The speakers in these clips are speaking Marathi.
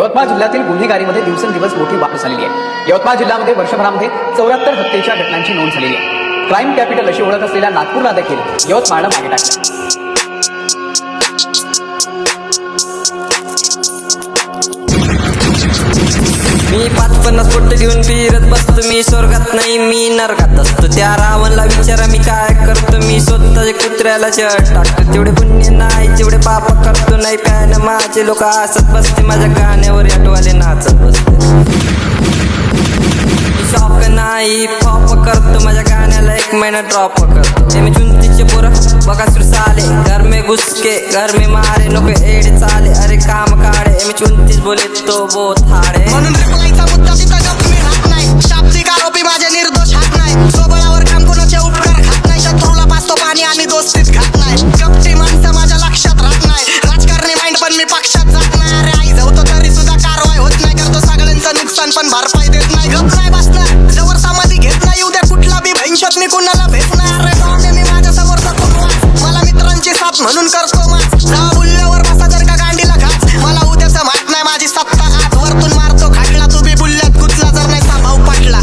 यवतमाळ जिल्ह्यातील गुन्हेगारीमध्ये दिवसेंदिवस मोठी वाढ झालेली आहे। यवतमाळ जिल्ह्यामध्ये वर्षभरामध्ये 74 हत्येच्या घटनांची नोंद झालेली आहे। क्राईम कॅपिटल अशी ओळख असलेल्या नागपूरला देखील यवतमाळनं मागे टाकलं। मी 50 कोटी घेऊन फिरत बसतो, मी स्वर्गात नाही मी नरकात असतो। त्या रावणला विचारा मी काय करतो, मी स्वतःच्या कुत्र्याला जळ टाकतो। तेवढे पुण्य नाही जेवढे पाप करतो, नाही फॅन माझे लोक हसत बसते, माझ्या गाण्यावर आठवाले नाचत बसते। शॉक नाही पॉप करतो, माझ्या गाण्याला 1 महिना ड्रॉप करतो। ते मी 34 पोरं बघा सुर साले, घर में घुस के घर में मारे, नको एडे चाले अरे काम काढे। मी 34 बोले तो बहुत हाडे, म्हणून रिप्लायचा मुद्दा तिथं गप मी राहत नाही। शाब्दिक आरोपी माझे निर्दोष हात नाही, सोबळावर काम कोणाचे उपकार खात नाही। शत्रूला पाचतो पाणी आणि दोस्तीत घात नाही, कपटी माणसं माझ्या लक्षात राहत नाही। राजकारणी माइंड पण मी पक्षात जात नाही, अरे आई जाऊतो तरी सुद्धा कारवाई होत नाही। करतो सगळ्यांचं नुकसान पण भरपाई देत नाही, गप नाही बसणार जवळ समाधी घेत नाही। उद्या कुठला बी भविष्यात मी कुणाला भेट नाही, अरे डॉन मी माझ्या समोर मला मित्रांची साथ म्हणून करतो मात। जा बुल्ल्यावर बसा जर का गांडीला घास, मला उद्याचं माहित नाही माझी सत्ता आज वरतून मारतो खाटला। तू बी बुल्ल्यात गुतला जर नाही सा भाऊ पाटला।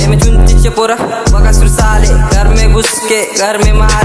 मी 34 पोरं बघा सुर साले, घर में घुस के घर में मारे,